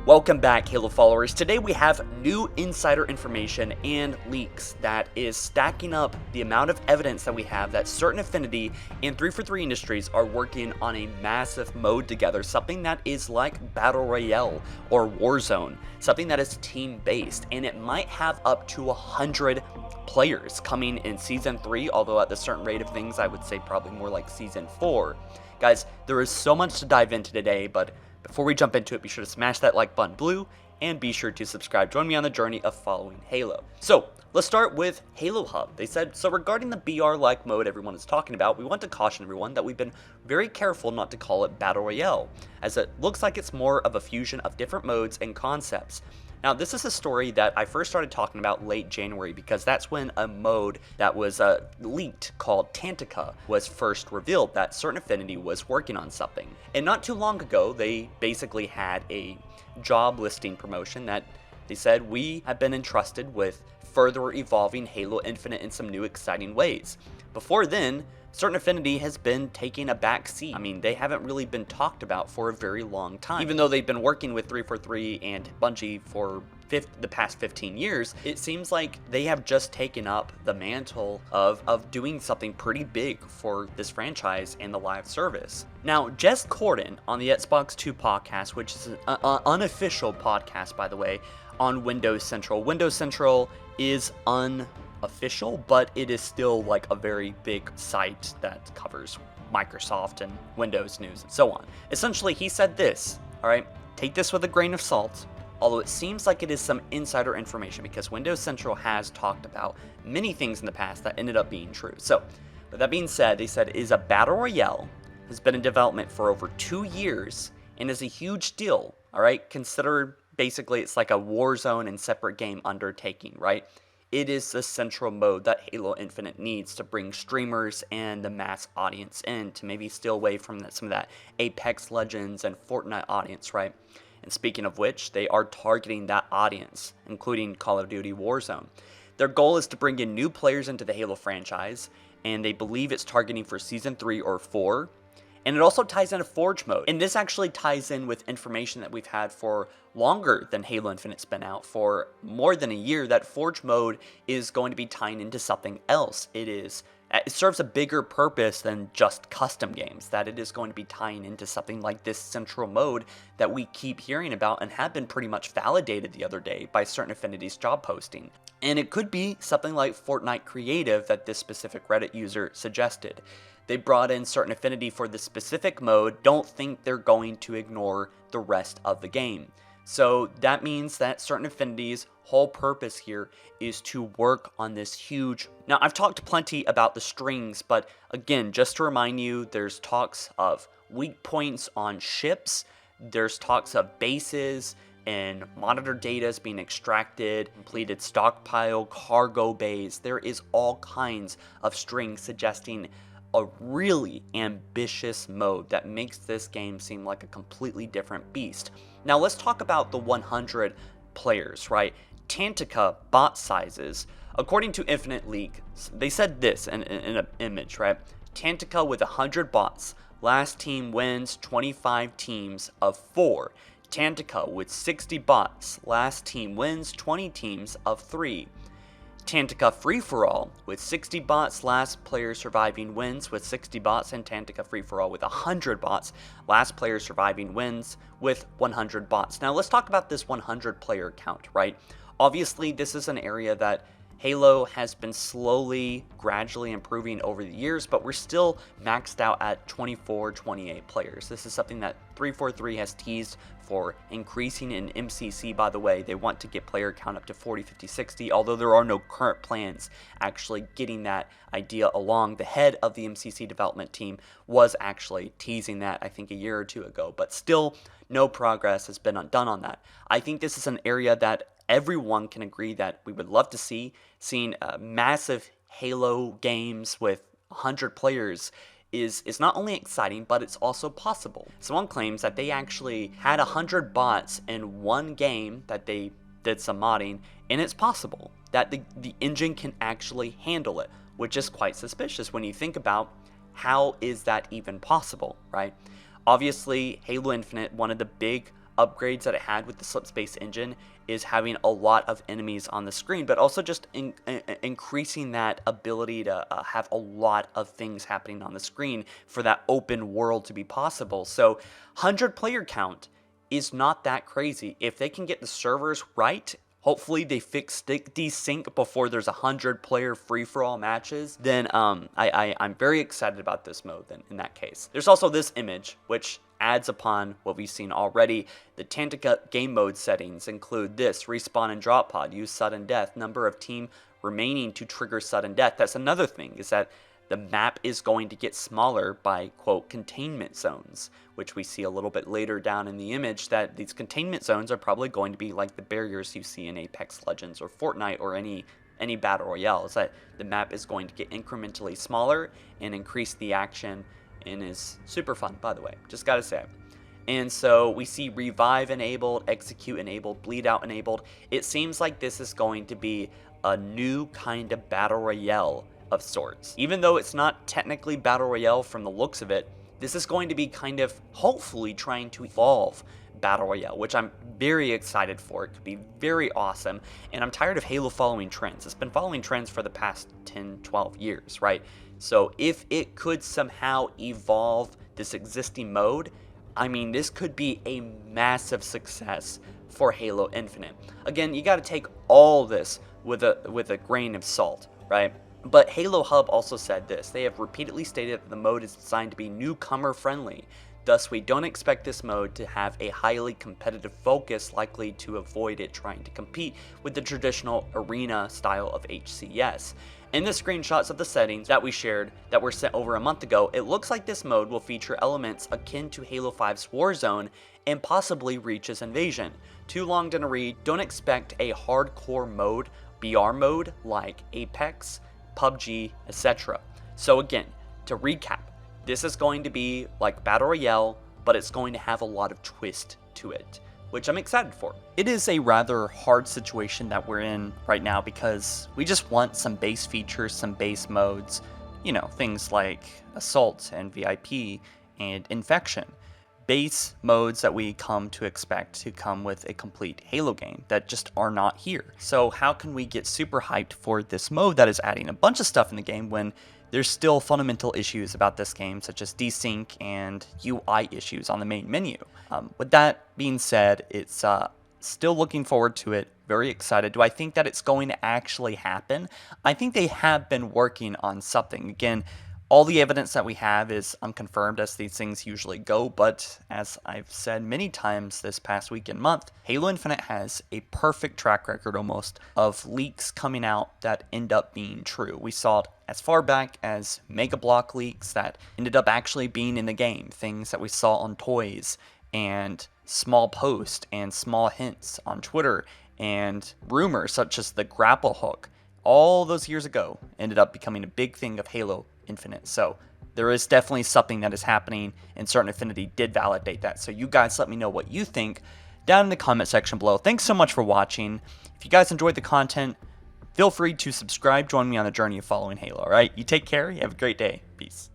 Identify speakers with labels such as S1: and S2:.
S1: Welcome back, Halo followers. Today we have new insider information and leaks that is stacking up the amount of evidence that we have that Certain Affinity and 343 Industries are working on a massive mode together, something that is like Battle Royale or Warzone, something that is team-based, and it might have up to 100 players coming in Season 3, although at the certain rate of things, I would say probably more like Season 4. Guys, there is so much to dive into today, but before we jump into it, be sure to smash that like button blue, and be sure to subscribe. Join me on the journey of following Halo. So, let's start with Halo Hub. They said, so regarding the BR-like mode everyone is talking about, we want to caution everyone that we've been very careful not to call it Battle Royale, as it looks like it's more of a fusion of different modes and concepts. Now, this is a story that I first started talking about late January because that's when a mode that was leaked called Tantica was first revealed that Certain Affinity was working on something. And not too long ago, they basically had a job listing promotion that they said, we have been entrusted with further evolving Halo Infinite in some new exciting ways. Before then, Certain Affinity has been taking a back seat. I mean, they haven't really been talked about for a very long time. Even though they've been working with 343 and Bungie for the past 15 years, it seems like they have just taken up the mantle of doing something pretty big for this franchise and the live service. Now, Jess Corden on the Xbox 2 podcast, which is an unofficial podcast, by the way, on Windows Central. Windows Central is unofficial, but it is still like a very big site that covers Microsoft and Windows news and so on. Essentially, he said this, all right, take this with a grain of salt, although it seems like it is some insider information because Windows Central has talked about many things in the past that ended up being true. So, with that being said, they said, is a Battle Royale, has been in development for over 2 years and is a huge deal, all right? Consider basically it's like a Warzone and separate game undertaking, right? It is the central mode that Halo Infinite needs to bring streamers and the mass audience in to maybe steal away from some of that Apex Legends and Fortnite audience, right? And speaking of which, they are targeting that audience, including Call of Duty Warzone. Their goal is to bring in new players into the Halo franchise, and they believe it's targeting for Season 3 or 4. And it also ties into Forge mode. And this actually ties in with information that we've had for longer than Halo Infinite's been out. For more than a year, that Forge mode is going to be tying into something else. It serves a bigger purpose than just custom games, that it is going to be tying into something like this central mode that we keep hearing about and have been pretty much validated the other day by Certain Affinity's job posting. And it could be something like Fortnite Creative that this specific Reddit user suggested. They brought in Certain Affinity for this specific mode, don't think they're going to ignore the rest of the game. So that means that Certain Affinity's whole purpose here is to work on this huge... Now, I've talked plenty about the strings, but again, just to remind you, there's talks of weak points on ships, there's talks of bases, and monitor data is being extracted, completed stockpile, cargo bays. There is all kinds of strings suggesting a really ambitious mode that makes this game seem like a completely different beast. Now let's talk about the 100 players, right? Tantica bot sizes. According to Infinite League, they said this in an image, right? Tantica with 100 bots. Last team wins 25 teams of 4. Tantica with 60 bots. Last team wins 20 teams of 3. Tantica Free-For-All with 60 bots, last player surviving wins with 60 bots, and Tantica Free-For-All with 100 bots, last player surviving wins with 100 bots. Now let's talk about this 100 player count, right? Obviously this is an area that Halo has been slowly, gradually improving over the years, but we're still maxed out at 24, 28 players. This is something that 343 has teased for increasing in MCC, by the way. They want to get player count up to 40, 50, 60, although there are no current plans actually getting that idea along. The head of the MCC development team was actually teasing that, I think, a year or two ago, but still no progress has been done on that. I think this is an area that everyone can agree that we would love to see. Seeing massive Halo games with 100 players is not only exciting, but it's also possible. Someone claims that they actually had 100 bots in one game that they did some modding, and it's possible that the engine can actually handle it, which is quite suspicious when you think about how is that even possible, right? Obviously, Halo Infinite, one of the big upgrades that it had with the slipspace engine is having a lot of enemies on the screen, but also just increasing that ability to have a lot of things happening on the screen for that open world to be possible. So 100 player count is not that crazy. If they can get the servers right, hopefully they fix stick desync before there's 100 player free-for-all matches, then I'm very excited about this mode then in that case. There's also this image, which adds upon what we've seen already. The Tantica game mode settings include this: respawn and drop pod, use sudden death, number of team remaining to trigger sudden death. That's another thing, is that the map is going to get smaller by, quote, containment zones, which we see a little bit later down in the image, that these containment zones are probably going to be like the barriers you see in Apex Legends or Fortnite or any Battle Royale, is that the map is going to get incrementally smaller and increase the action, and is super fun, by the way, just gotta say. And so we see revive enabled, execute enabled, bleed out enabled. It seems like this is going to be a new kind of Battle Royale of sorts. Even though it's not technically Battle Royale from the looks of it, this is going to be kind of hopefully trying to evolve Battle Royale, which I'm very excited for. It could be very awesome, and I'm tired of Halo following trends. It's been following trends for the past 10, 12 years, right? So if it could somehow evolve this existing mode, I mean, this could be a massive success for Halo Infinite. Again, you got to take all this with a grain of salt, right? But Halo Hub also said this: they have repeatedly stated that the mode is designed to be newcomer friendly. Thus, we don't expect this mode to have a highly competitive focus, likely to avoid it trying to compete with the traditional arena style of HCS. In the screenshots of the settings that we shared that were sent over a month ago, it looks like this mode will feature elements akin to Halo 5's Warzone and possibly Reach's Invasion. Too long to read, don't expect a hardcore mode, BR mode like Apex, PUBG, etc. So again, to recap, this is going to be like Battle Royale, but it's going to have a lot of twist to it, which I'm excited for. It is a rather hard situation that we're in right now because we just want some base features, some base modes, you know, things like Assault and VIP and Infection. Base modes that we come to expect to come with a complete Halo game that just are not here. So how can we get super hyped for this mode that is adding a bunch of stuff in the game when there's still fundamental issues about this game, such as desync and UI issues on the main menu? With that being said, it's still looking forward to it, very excited. Do I think that it's going to actually happen? I think they have been working on something. Again, all the evidence that we have is unconfirmed, as these things usually go, but as I've said many times this past week and month, Halo Infinite has a perfect track record almost of leaks coming out that end up being true. We saw it as far back as Mega Block leaks that ended up actually being in the game, things that we saw on toys and small posts and small hints on Twitter, and rumors such as the grapple hook all those years ago ended up becoming a big thing of Halo Infinite. So there is definitely something that is happening, and Certain Affinity did validate that. So you guys let me know what you think down in the comment section below. Thanks so much for watching. If you guys enjoyed the content, feel free to subscribe. Join me on the journey of following Halo, all right? You take care. You have a great day. Peace.